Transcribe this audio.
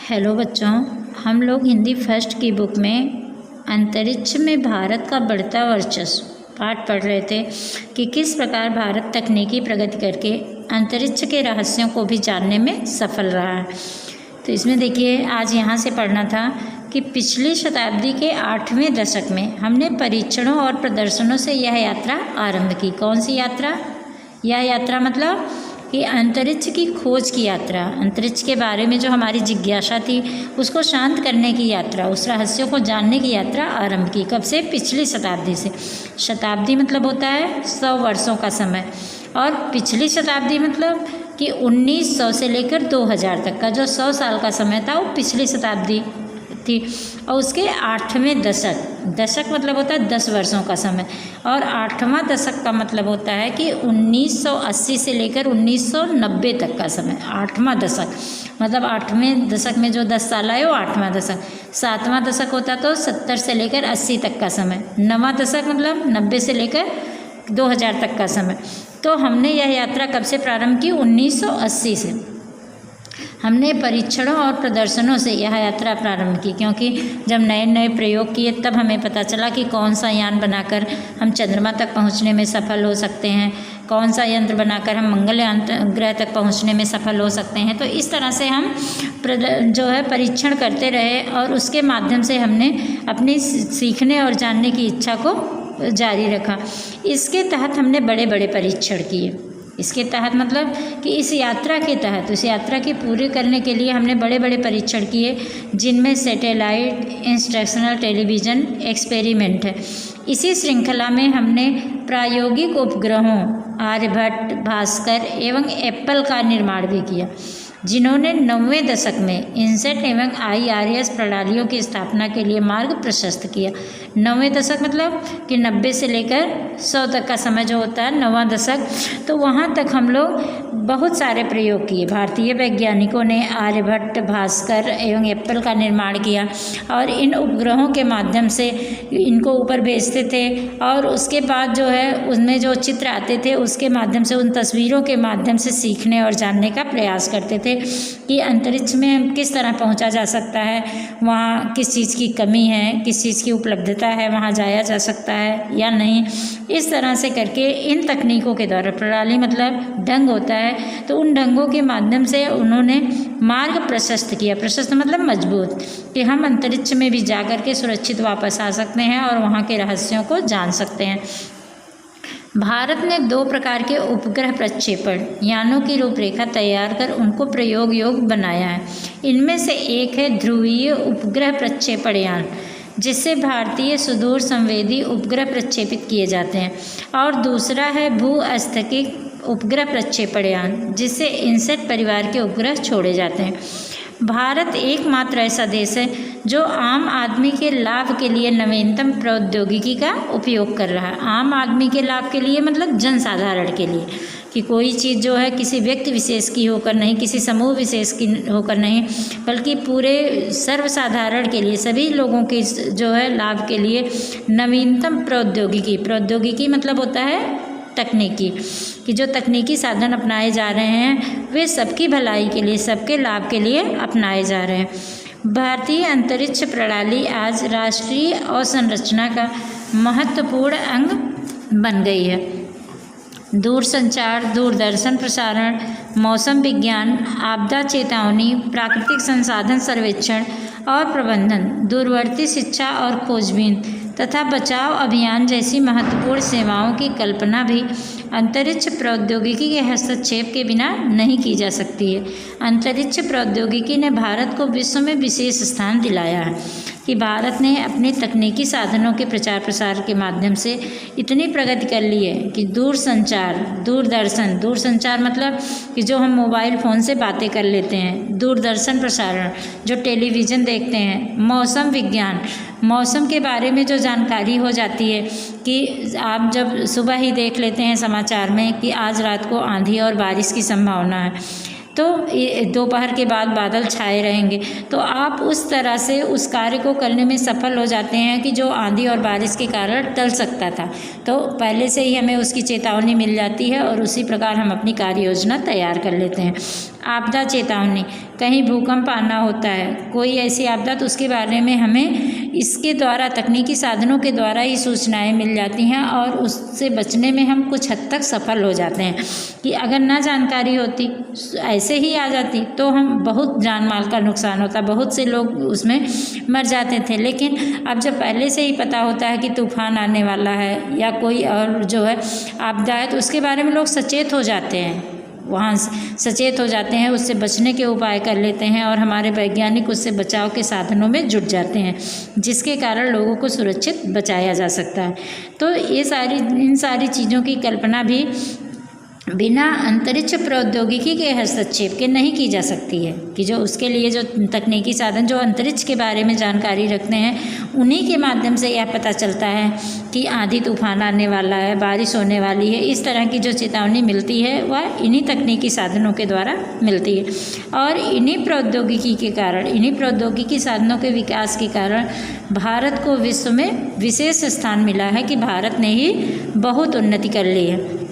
Hello बच्चों, हम लोग हिंदी फर्स्ट की बुक में अंतरिक्ष में भारत का बढ़ता वर्चस्व पाठ पढ़ रहे थे कि किस प्रकार भारत तकनीकी प्रगति करके अंतरिक्ष के रहस्यों को भी जानने में सफल रहा है। तो इसमें देखिए, आज यहाँ से पढ़ना था कि पिछली शताब्दी के 8वें दशक में हमने परीक्षणों और प्रदर्शनों से यह यात्रा आरंभ की। कौन सी यात्रा? यह यात्रा मतलब कि अंतरिक्ष की खोज की यात्रा, अंतरिक्ष के बारे में जो हमारी जिज्ञासा थी उसको शांत करने की यात्रा, उस रहस्यों को जानने की यात्रा आरंभ की। कब से? पिछली शताब्दी से। शताब्दी मतलब होता है 100 वर्षों का समय, और पिछली शताब्दी मतलब कि 1900 से लेकर 2000 तक का जो 100 साल का समय था वो पिछली शताब्दी थी। और उसके 8वें दशक, दशक मतलब होता है 10 वर्षों का समय, और 8वां दशक का मतलब होता है कि 1980 से लेकर 1990 तक का समय। 8वां दशक मतलब 8वें दशक में जो 10 साल आए वो 8वां दशक। 7वां दशक होता तो 70 से लेकर 80 तक का समय। 9वां दशक मतलब 90 से लेकर 2000 तक का समय। तो हमने यह यात्रा कब से प्रारंभ की? 1980 से। हमने परीक्षणों और प्रदर्शनों से यह यात्रा प्रारंभ की, क्योंकि जब नए नए प्रयोग किए तब हमें पता चला कि कौन सा यान बनाकर हम चंद्रमा तक पहुंचने में सफल हो सकते हैं, कौन सा यंत्र बनाकर हम मंगल ग्रह तक पहुंचने में सफल हो सकते हैं। तो इस तरह से हम जो है परीक्षण करते रहे, और उसके माध्यम से हमने अपनी सीखने और जानने की इच्छा को जारी रखा। इसके तहत हमने बड़े बड़े परीक्षण किए। इसके तहत मतलब कि इस यात्रा के तहत, उस यात्रा की पूरी करने के लिए हमने बड़े बड़े परीक्षण किए, जिनमें सैटेलाइट, इंस्ट्रक्शनल टेलीविज़न एक्सपेरिमेंट है। इसी श्रृंखला में हमने प्रायोगिक उपग्रहों आर्यभट्ट, भास्कर एवं एप्पल का निर्माण भी किया, जिन्होंने 9वें दशक में इनसेट एवं IRS प्रणालियों की स्थापना के लिए मार्ग प्रशस्त किया। 9वें दशक मतलब कि 90 से लेकर 100 तक का समय जो होता है 9वां दशक, तो वहाँ तक हम लोग बहुत सारे प्रयोग किए। भारतीय वैज्ञानिकों ने आर्यभट्ट, भास्कर एवं एप्पल का निर्माण किया, और इन उपग्रहों के माध्यम से इनको ऊपर भेजते थे, और उसके बाद जो है उनमें जो चित्र आते थे उसके माध्यम से, उन तस्वीरों के माध्यम से सीखने और जानने का प्रयास करते थे कि अंतरिक्ष में किस तरह पहुंचा जा सकता है, वहाँ किस चीज़ की कमी है, किस चीज़ की उपलब्धता है, वहाँ जाया जा सकता है या नहीं। इस तरह से करके इन तकनीकों के द्वारा, प्रणाली मतलब ढंग होता है, तो उन ढंगों के माध्यम से उन्होंने मार्ग प्रशस्त किया। प्रशस्त मतलब मजबूत, कि हम अंतरिक्ष में भी जा कर के सुरक्षित वापस आ सकते हैं और वहाँ के रहस्यों को जान सकते हैं। भारत ने 2 प्रकार के उपग्रह प्रक्षेपण यानों की रूपरेखा तैयार कर उनको प्रयोग योग्य बनाया है। इनमें से एक है ध्रुवीय उपग्रह प्रक्षेपण यान, जिससे भारतीय सुदूर संवेदी उपग्रह प्रक्षेपित किए जाते हैं, और दूसरा है भू-स्थैतिक उपग्रह प्रक्षेपण यान, जिससे इनसेट परिवार के उपग्रह छोड़े जाते हैं। भारत एकमात्र ऐसा देश है जो आम आदमी के लाभ के लिए नवीनतम प्रौद्योगिकी का उपयोग कर रहा है। आम आदमी के लाभ के लिए मतलब जनसाधारण के लिए, कि कोई चीज़ जो है किसी व्यक्ति विशेष की होकर नहीं, किसी समूह विशेष की होकर नहीं, बल्कि पूरे सर्वसाधारण के लिए, सभी लोगों के जो है लाभ के लिए नवीनतम प्रौद्योगिकी, प्रौद्योगिकी मतलब होता है तकनीकी, कि जो तकनीकी साधन अपनाए जा रहे हैं वे सबकी भलाई के लिए, सबके लाभ के लिए अपनाए जा रहे हैं। भारतीय अंतरिक्ष प्रणाली आज राष्ट्रीय अवसंरचना का महत्वपूर्ण अंग बन गई है। दूरसंचार, दूरदर्शन प्रसारण, मौसम विज्ञान, आपदा चेतावनी, प्राकृतिक संसाधन सर्वेक्षण और प्रबंधन, दूरवर्ती शिक्षा और खोजबीन तथा बचाव अभियान जैसी महत्वपूर्ण सेवाओं की कल्पना भी अंतरिक्ष प्रौद्योगिकी के हस्तक्षेप के बिना नहीं की जा सकती है। अंतरिक्ष प्रौद्योगिकी ने भारत को विश्व में विशेष स्थान दिलाया है, कि भारत ने अपने तकनीकी साधनों के प्रचार प्रसार के माध्यम से इतनी प्रगति कर ली है कि दूरसंचार, दूरदर्शन, दूरसंचार मतलब कि जो हम मोबाइल फ़ोन से बातें कर लेते हैं, दूरदर्शन प्रसारण जो टेलीविज़न देखते हैं, मौसम विज्ञान, मौसम के बारे में जो जानकारी हो जाती है, कि आप जब सुबह ही देख लेते हैं समाचार में कि आज रात को आंधी और बारिश की संभावना है, तो दोपहर के बाद बादल छाए रहेंगे, तो आप उस तरह से उस कार्य को करने में सफल हो जाते हैं कि जो आंधी और बारिश के कारण टल सकता था, तो पहले से ही हमें उसकी चेतावनी मिल जाती है और उसी प्रकार हम अपनी कार्य योजना तैयार कर लेते हैं। आपदा चेतावनी, कहीं भूकंप आना होता है, कोई ऐसी आपदा, तो उसके बारे में हमें इसके द्वारा, तकनीकी साधनों के द्वारा ही सूचनाएं मिल जाती हैं और उससे बचने में हम कुछ हद तक सफल हो जाते हैं। कि अगर ना जानकारी होती, ऐसे ही आ जाती, तो हम बहुत जान माल का नुकसान होता, बहुत से लोग उसमें मर जाते थे। लेकिन अब जब पहले से ही पता होता है कि तूफान आने वाला है या कोई और जो है आपदा है, तो उसके बारे में लोग सचेत हो जाते हैं, वहाँ सचेत हो जाते हैं, उससे बचने के उपाय कर लेते हैं और हमारे वैज्ञानिक उससे बचाव के साधनों में जुट जाते हैं, जिसके कारण लोगों को सुरक्षित बचाया जा सकता है। तो ये इन सारी चीज़ों की कल्पना भी बिना अंतरिक्ष प्रौद्योगिकी के हस्तक्षेप के नहीं की जा सकती है। कि जो उसके लिए जो तकनीकी साधन जो अंतरिक्ष के बारे में जानकारी रखते हैं, उन्हीं के माध्यम से यह पता चलता है कि आंधी तूफान आने वाला है, बारिश होने वाली है। इस तरह की जो चेतावनी मिलती है वह इन्हीं तकनीकी साधनों के द्वारा मिलती है। और इन्हीं प्रौद्योगिकी के कारण, इन्हीं प्रौद्योगिकी साधनों के विकास के कारण भारत को विश्व में विशेष स्थान मिला है कि भारत ने ही बहुत उन्नति कर ली है।